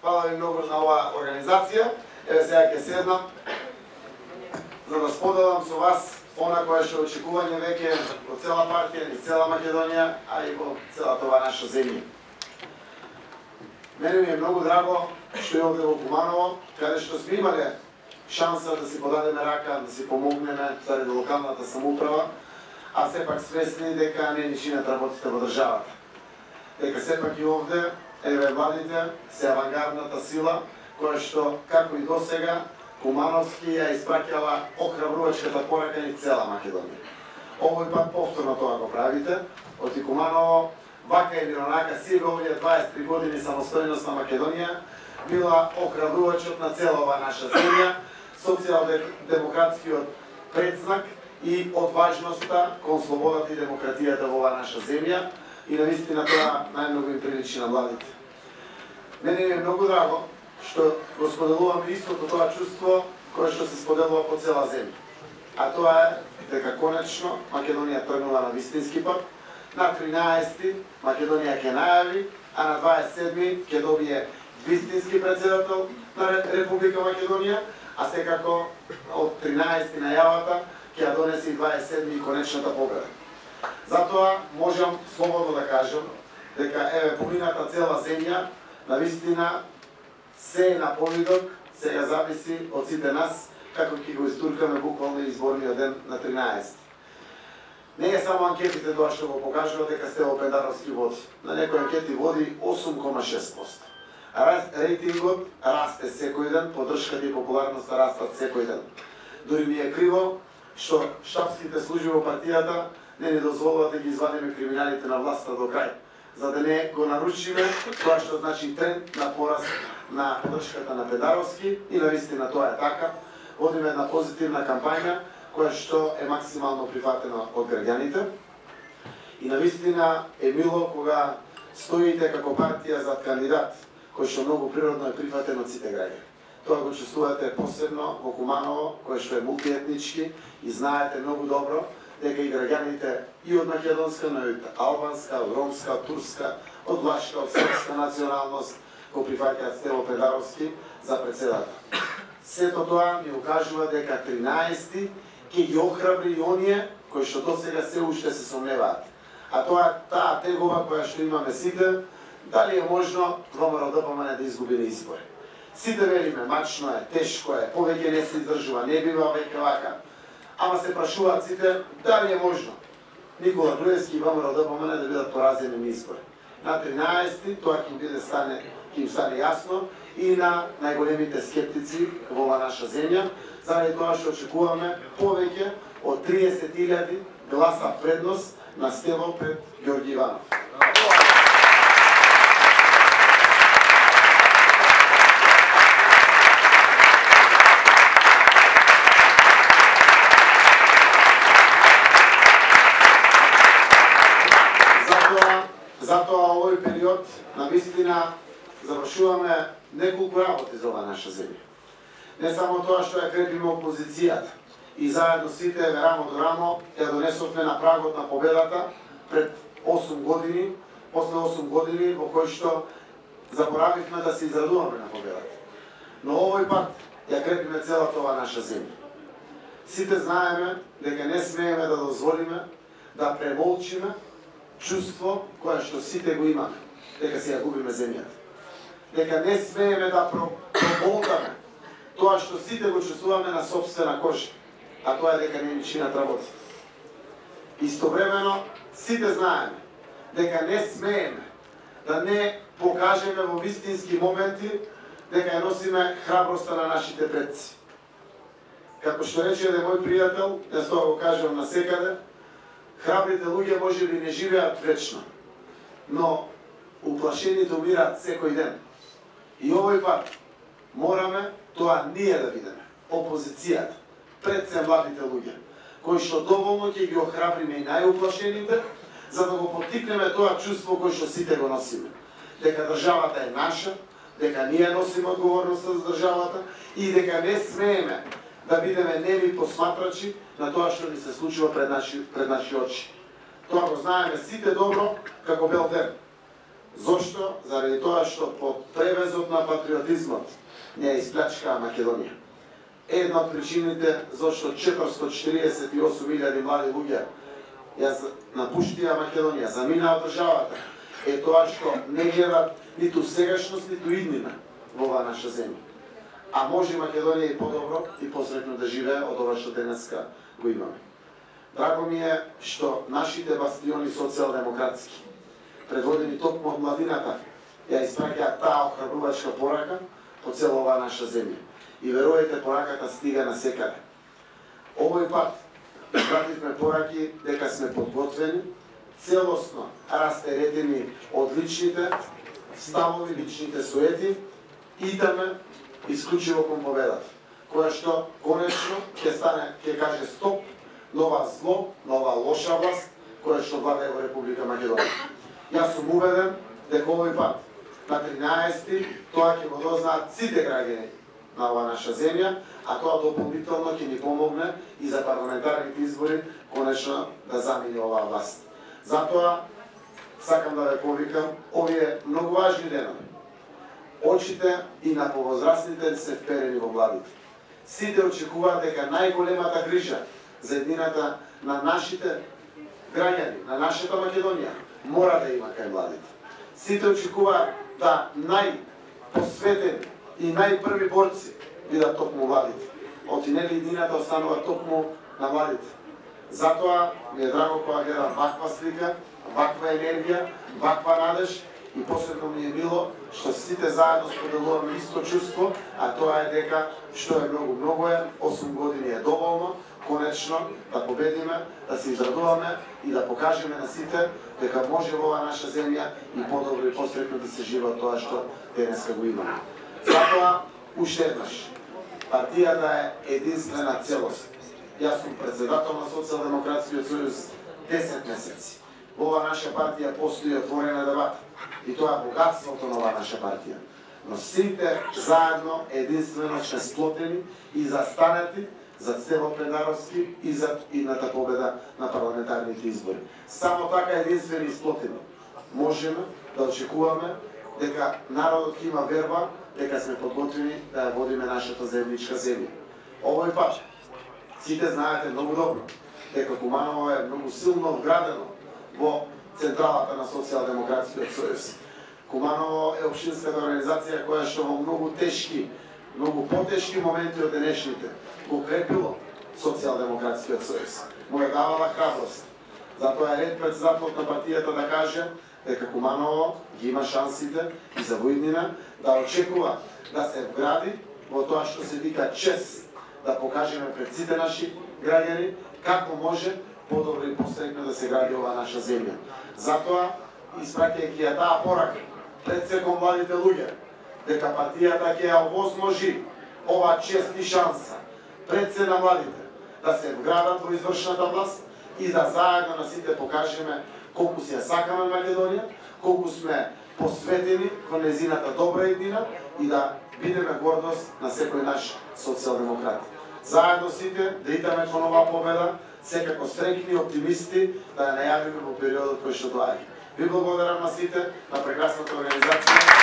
Фала ви многу на оваа организација. Еве сега ќе седнам за да споделам со вас она кое што очекување веќе од цела партија и цела Македонија, а и во целата оваа наша земја. Мене ми е многу драго што е овде во Куманово, каде што сме имале шанса да си подадеме рака, да си помогнеме заради локалната самоуправа, а сепак свесни дека не ни чинат работите во државата. Дека сепак и овде, еве младите, се авангардната сила, која што, како и досега, Кумановски ја испраќала охрабрувачката порака ни цела Македонија. Овој пат повторно тоа го правите, од Куманово, вака или онака, сите овие 23 години самостојност на Македонија била охрабрувачот на цела ова наша земја, социјал-демократскиот предзнак и одважноста кон слободата и демократијата во оваа наша земја, и навистина тоа најмногу им приличи на младите. Мене е многу драго што го споделуваме истото тоа чувство кое што се споделува по цела земја. А тоа е дека конечно Македонија тргнала на вистински пат. На 13 Македонија ќе најави, а на 27 ќе добие вистински председател на Република Македонија, а секако од 13 најавата ќе ја донесе и 27 и конечната победа. Затоа можам слободно да кажам дека еве помината цела земја навистина се е на повидок, сега зависи од сите нас како ќе го истуркаме буквално изборниот ден на 13. Не е само анкетите тоа што го покажува дека Стево Пендаровски води. На некои анкети води 8,6%. Рейтингот расте секој ден, поддршката и популярноста растат секој ден. Дори ми е криво што штабските служби во партијата не ни дозволуваат да ги извадиме криминалите на власта до крај, за да не го нарушиме тоа што значи тренд на пораст на поддршката на Пендаровски, и навистина тоа е така. Водиме една позитивна кампања која што е максимално прифатена од граѓаните, и навистина е мило кога стоите како партија зад кандидат кој што многу природно е прифатен од сите граѓани. Тоа го чувствувате посебно во Куманово, кој што е мултиетнички, и знаете многу добро дека и граѓаните и од македонска, но и од албанска, од ромска, од турска, од влашка, од српска националност го прифаќаат Стево Пендаровски за председател. Сето тоа ми укажува дека 13 ќе ги охрабри и оние кои што досега се уште се сомневаат. А тоа таа тегова која што имаме сите, дали е можно ВМРО-ДПМН да изгуби избори. Сите велиме, мачно е, тешко е, повеќе не се издржува, не бива веќе вака. Ама се прашуваат сите дали е можно Никола Груевски и ВМРО-ДПМН да бидат поразени на избори. На 13 тоа ќе им стане јасно и на најголемите скептици во оваа наша земја, заради тоа што очекуваме повеќе од 30.000 гласа предност на Стево пред Ѓорѓи Иванов. Затоа овој период на вистина завршуваме неколку работи за оваа наша земја. Не само тоа што ја крепиме опозицијата и заедно сите рамо до рамо ја донесовме на прагот на победата пред 8 години, после 8 години во кои што заборавивме да се израдуваме на победата. Но овој пат ја крепиме целата оваа наша земја. Сите знаеме дека не смееме да дозволиме да премолчиме чувство кое што сите го имаме, дека си ја губиме земјата. Дека не смееме да проболтаме тоа што сите го чувствуваме на сопствена кожа, а тоа е дека не ни чинат работи. Истовремено сите знаеме дека не смееме да не покажеме во вистински моменти дека ја носиме храброста на нашите предци. Како што рече мој пријател, јас тоа го кажувам насекаде, храбрите луѓе може би не живеат вечно, но уплашените умираат секој ден. И овој пат мораме тоа ние да видиме, опозицијата, пред се младите луѓе, кои што доволно ќе ги охрабриме и најуплашените, за да го поттикнеме тоа чувство кој што сите го носиме. Дека државата е наша, дека ние носиме одговорноста за државата и дека не смееме да бидеме неми посматрачи на тоа што ни се случува пред наши очи. Тоа го знаеме сите добро како бел ден. Зошто? Заради тоа што под превезот на патриотизмот не исплячкаа Македонија. Една од причините зашто 448.000 млади луѓе ја напуштија Македонија, заминаа од државата, е тоа што не гледат ниту сегашност, ниту иднина во оваа наша земја. А може Македонија и подобро и посретно да живее од ова што денеска го имаме. Драго ми е што нашите бастиони социјалдемократски, предводени токму од младината, ја испраќаат таа охрабрувачка порака по цела оваа наша земја. И верувате, пораката стига на секаде. Овој пат испративме пораки дека сме подготвени, целосно растеретени од личните ставови, личните суети, идеме исклучиво кон победата, која што конечно ќе каже стоп на ова зло, на ова лоша власт која што владее во Република Македонија. Јас сум убеден дека овој пат на 13 тоа ќе го дознаат сите граѓани на оваа наша земја, а тоа дополнително ќе ни помогне и за парламентарните избори конечно да замине оваа власт. Затоа сакам да ве повикам, овие многу важни денови. Очите и на повозрастните се вперени во младите. Сите очекуваат дека најголемата грижа за еднината на нашите граѓани, на нашата Македонија, мора да има кај младите. Сите очекуваат да најпосветени и најпрви борци бидат токму младите. Отинели едината останува токму на младите. Затоа ми е драго кога гледам ваква слика, ваква енергија, ваква надеж и посебно ми е мило што сите заедно споделуваме исто чувство, а тоа е дека што е многу е, 8 години е доволно, конечно да победиме, да се израдуваме и да покажеме на сите дека може во оваа наша земја и подобро и посретно да се живее тоа што денеска го имаме. Затоа, уште еднаш, партијата е единствена целост. Јас сум председател на Социјалдемократскиот сојуз 10 месеци. Во оваа наша партија постои отворена дебата и тоа е богатството на оваа наша партија. Но сите заедно единствено сме сплотени и застанати за Стево Пендаровски и за идната победа на парламентарните избори. Само така единствени и сплотени можеме да очекуваме дека народот има верба, дека сме подготвени да ја водиме нашата земјичка земја. Овој пат, сите знаете многу добро, дека Куманово е многу силно вградено во централата на Социјалдемократскиот сојуз. Куманово е општинската организација која што во многу тешки, многу потешки моменти од денешните го крепило Социјалдемократскиот сојуз. Му е давала храброст. Затоа е ред председателот на партијата да каже дека Куманово ги има шансите и за воиднина да очекува да се вгради во тоа што се вика чест, да покажеме пред сите наши граѓани како може подобро и пострекно да се гради оваа наша земја. Затоа, испраќајќи ја таа порака пред се кон младите луѓе, дека партијата ќе ја овозможи оваа чест и шанса пред се на младите да се вградат во извршната власт и да заедно на сите покажеме колку си ја сакаме Македонија, колку сме посветени кон незината добра иднина и да бидеме гордост на секој наш социјалдемократ. Заедно сите да идеме кон оваа победа, секако среќни оптимисти да ја најавиме во периодот кој што доаѓа. Ви благодарам на сите, на прекрасната организација.